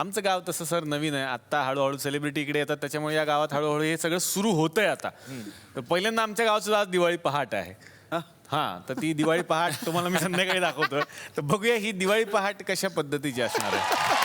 आमचं गाव तसं सर नवीन आहे. आत्ता हळूहळू सेलिब्रिटी इकडे येतात, त्याच्यामुळे या गावात हळूहळू हे सगळं सुरू होतंय आता. तर पहिल्यांदा आमच्या गावाचं आज दिवाळी पहाट आहे. हां, तर ती दिवाळी पहाट तुम्हाला मी संध्याकाळी दाखवतो. तर बघूया ही दिवाळी पहाट कशा पद्धतीची असणार आहे.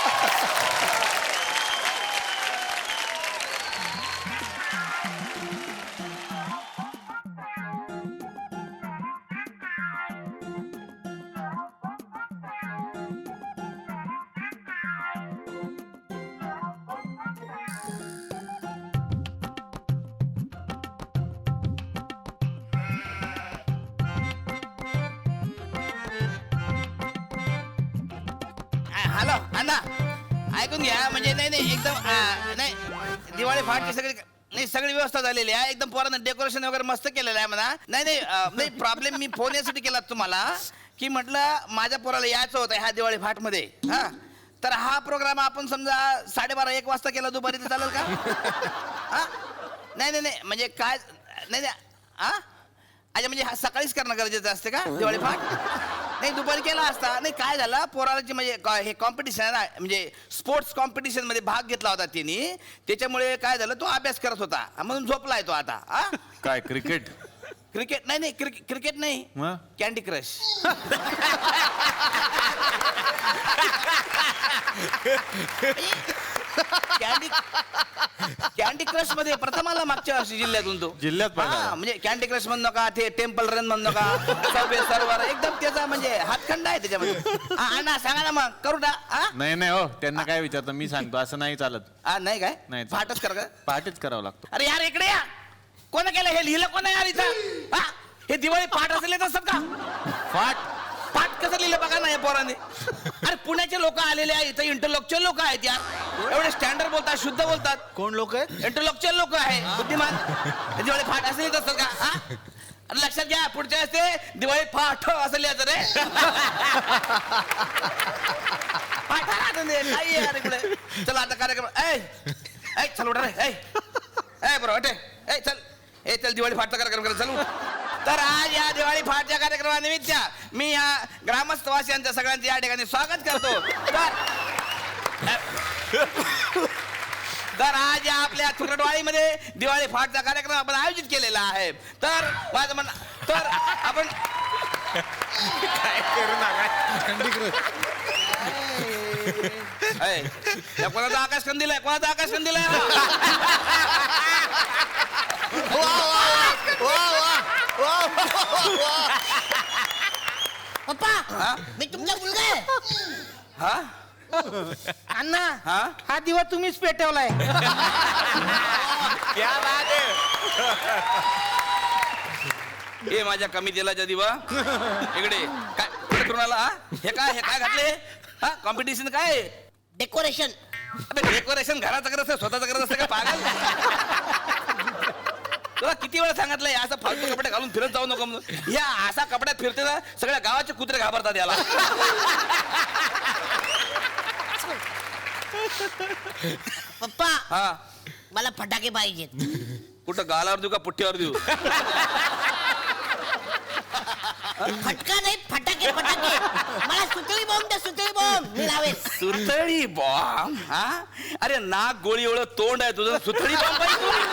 हॅलो अण्णा ऐकून घ्या. म्हणजे नाही नाही एकदम नाही दिवाळी पहाटची सगळी नाही सगळी व्यवस्था झालेली आहे. एकदम पोरांना डेकोरेशन वगैरे मस्त केलेलं आहे म्हणा. नाही नाही नाही प्रॉब्लेम मी फोन यासाठी केला तुम्हाला की म्हटलं माझ्या पोराला यायचं होतं ह्या दिवाळी पहाटमध्ये. हा तर हा प्रोग्राम आपण समजा 12:30-1 वाजता केला दुपारी तर चालेल का? हा नाही नाही नाही म्हणजे काय नाही नाही हा अच्छा म्हणजे हा सकाळीच करणं गरजेचं असते का दिवाळी पहाट? नाही दुपारी केला असता. नाही काय झालं पोराची म्हणजे हे कॉम्पिटिशन आहे ना, म्हणजे स्पोर्ट्स कॉम्पिटिशन मध्ये भाग घेतला होता त्यांनी. त्याच्यामुळे काय झालं तो अभ्यास करत होता म्हणून झोपलाय तो आता. काय क्रिकेट? क्रिकेट नाही नाही क्रिकेट नाही मग? Candy crush. कॅन्डी क्रश मध्ये प्रथम आला मागच्या वर्षी जिल्ह्यातून तो. जिल्ह्यात पहिला. म्हणजे कॅन्डी क्रश म्हणू नका ते टेम्पल रन म्हणू नका सबवे सर्वर एकदम त्याचा म्हणजे हातखंड आहे त्याच्यामध्ये. अण्णा सांगा ना मग करू ना. नाही नाही हो, त्यांना काय विचारतो मी सांगतो, असं नाही चालत. नाही काय नाही. फाटच कर का? पहाटेच करावं लागतो. अरे यार इकडे या. कोण केलं हे लिहिलं कोण यार इथं? हे दिवाळी पाठ असं लिहित असतात का? फाट पाठ कसं लिहिलं बघा ना या पोराने. अरे पुण्याचे लोक आलेले आहेत इथं इंटरलोकचुअल लोक आहेत यार. एवढे स्टँडर्ड बोलतात शुद्ध बोलतात. कोण लोक आहेत? इंटरलोकचुअल लोक आहे बुद्धिमान. दिवाळी फाट असं लिहित असतात का? अरे लक्षात घ्या पुढच्या असते दिवाळी फाट असं लिहायचं रे. फाट नाही यार इकडे. चला आता कार्यक्रम ऐ चल उठा रे. ऐ बरोबर ए चल चल दिवाळी फाटचा कार्यक्रम करा चल. तर आज या दिवाळी फाटच्या कार्यक्रमानिमित्त मी या ग्रामस्थवासियांचं सगळ्यांचं या ठिकाणी स्वागत करतो. तर आज या आपल्या चुरडवाडीमध्ये दिवाळी फाटचा कार्यक्रम आपण आयोजित केलेला आहे. तर माझं म्हणणं तर आपण काय करू नका. कोणाचा आकाश कंदील आहे? कोणाचा आकाश कंदील आहे? पप्पा मी तुमचा मुलगा आहे. हा अण्णा हा हा दिवा तुम्हीच पेटवलाय. क्या बात आहे. हे माझ्या कमी तेलाच्या दिवा इकडे काय करून आला? हे काय घातले? हा कॉम्पिटिशन काय? डेकोरेशन. डेकोरेशन घराचं करत असतं स्वतःचं करत असतं का पागल? तुला किती वेळा सांगितलंय असं फालतू कपडे घालून फिरत जाऊ नको म्हणून. या असा कपड्यात फिरते ना सगळ्या गावाचे कुत्रे घाबरतात याला. पप्पा हा मला फटाके पाहिजेत. कुठं गालावर देऊ का पुठ्ठीवर देऊ? फटका नाही फटाके फटाके. मला सुतळी बॉम्ब द्या सुतळी बॉम्ब मी लावेन. सुतळी बॉम्ब? हा अरे नाक गोळी एवढं तोंड आहे तुझं सुतळी बॉम्ब पाहिजे तुला?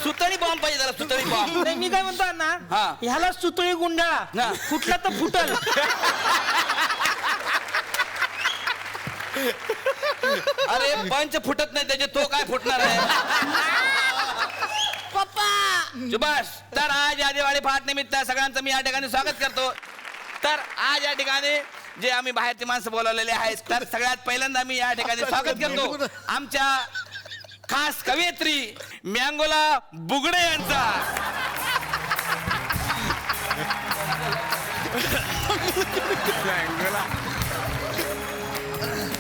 सुतळी बॉम्ब पाहिजे त्याला सुतळी बॉम्ब. नाही मी काय म्हणतो अण्णा हा. ह्याला सुतळी गुंडाळा. हा. फुटला तर फुटल. अरे पंच फुटत नाही त्याचे तो काय फुटणार आहे? पप्पा सुभाष तर आज या दिवाळी पहाट निमित्त सगळ्यांचं मी या ठिकाणी स्वागत करतो. तर आज या ठिकाणी जे आम्ही बाहेरची माणसं बोलावलेले आहेत तर सगळ्यात पहिल्यांदा मी या ठिकाणी स्वागत करतो आमच्या खास कवयित्री मँगोला बुगडे यांचा.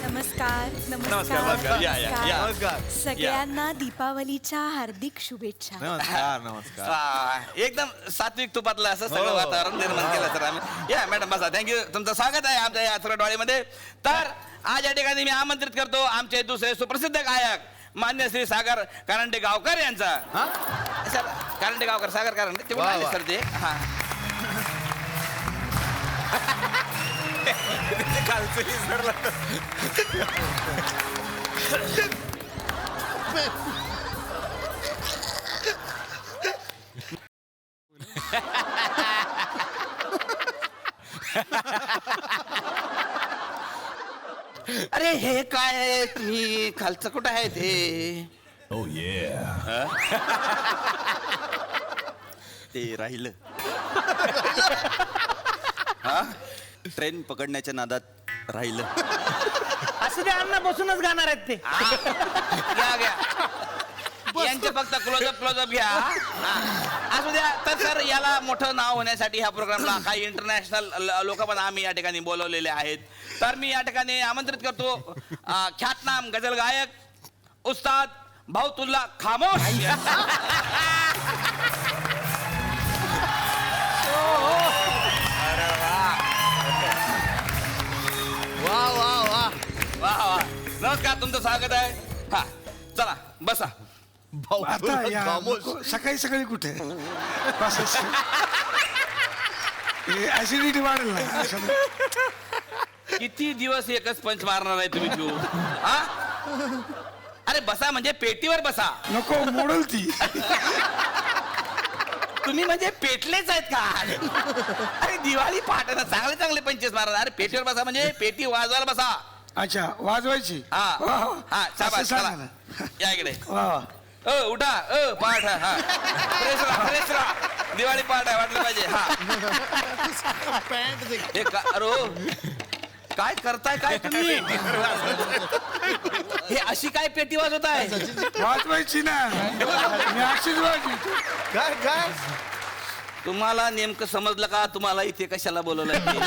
नमस्कार नमस्कार. या, या, या. नमस्कार. सगळ्यांना दीपावलीच्या हार्दिक शुभेच्छा. नमस्कार नमस्कार. एकदम सात्विक तुपातलं असं सगळं वातावरण निर्माण केलं सर आम्ही. या मॅडम बसा. थँक्यू. तुमचं स्वागत आहे आमच्या या चुरडवाडीमध्ये. तर आज या ठिकाणी मी आमंत्रित करतो आमचे दुसरे सुप्रसिद्ध गायक मान्य श्री सागर कारंडे गावकर यांचा. सर कारंडे गावकर सागर कारंडे ते वा, वा. सर ते हा खालचं विसरलं. अरे हे काय आहे तुम्ही खालचं कुठं आहे ते ते राहिलं ट्रेन पकडण्याच्या नादात राहिलं. असं ते अण्णा बसूनच गाणार आहेत ते. घ्या घ्या यांचे फक्त क्लोजअप घ्या. असू द्या. तर सर याला मोठं नाव होण्यासाठी ह्या प्रोग्रामला काही इंटरनॅशनल लोक पण आम्ही या ठिकाणी बोलवलेले आहेत. तर मी या ठिकाणी आमंत्रित करतो ख्यातनाम गझल गायक उस्ताद भाऊतुल्ला खामोश. वा वा वा. वा वा. नमस्कार, तुमचं स्वागत आहे. हा चला बसा. आता या सकाळी सकाळी कुठे ऍसिडिटी वाढेल ना. किती दिवस एकच पंच मारणार आहे तुम्ही तू? हा अरे बसा म्हणजे पेटीवर बसा. नको मोडल ती. तुम्ही म्हणजे पेटलेच आहेत का? अरे दिवाळी पहाटे चांगले चांगले पंचेस मारणार. अरे पेटीवर बसा म्हणजे पेटी वाजवायला बसा. अच्छा वाजवायची. हा वा, वा. हा शाबास, असं सांगा चला. ना. या इकडे. वा वा. उठा पाठ हा फ्रेश राहा. दिवाळी पहाट आहे वाटलं पाहिजे. हा हे अरे हो, काय करताय काय तुम्ही? हे अशी काय पेटी वाजवत आहे? वाजवायची ना. मी अशीच वाजवी. काय काय तुम्हाला नेमकं समजलं का? तुम्हाला इथे कशाला बोलवलं ते?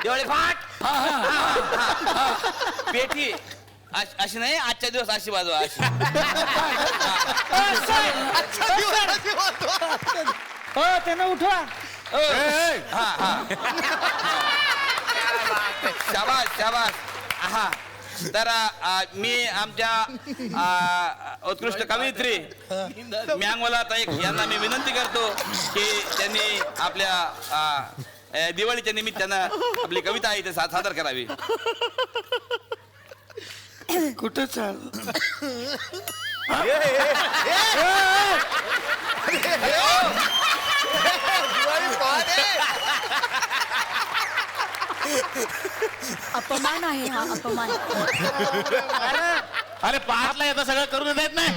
दिवाळी फाट पेटी अशी नाही. आजच्या दिवस अशी वाजवा. अशी हो त्यांना उठवा. शाबास. हा तर मी आमच्या उत्कृष्ट कवयित्री म्यांगोला ताई यांना मी विनंती करतो की त्यांनी आपल्या दिवाळीच्या निमित्तानं आपली कविता इथे सादर करावी. कुठं चाल. अपमान आहे हा अपमान. अरे पहाटला येतं सगळं करून देत नाही.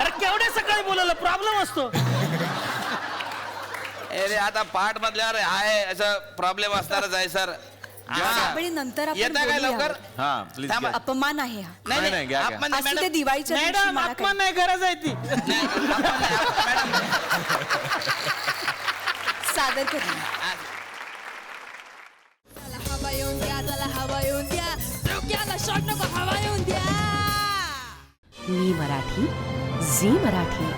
अरे केवढ्या सकाळी बोलवलं प्रॉब्लेम असतो. अरे आता पाठ मधल्यावर आहे असं प्रॉब्लेम असणारच आहे सर. त्यावेळी नंतर आपण येता काय बोलूया. लवकर? हा प्लीज थांबा. अपमान आहे हा. नाही, नाही, घ्या, घ्या. आपण असू दे दिवाळीच्या दिवशी मॅडम मला आत्मा काय- नाही गरज आहे ती. मॅडम सादर करेन. हवा येऊन द्या, चला हवा येऊन द्या, डोक्याला शॉट नको हवा येऊन द्या. मी मराठी झी मराठी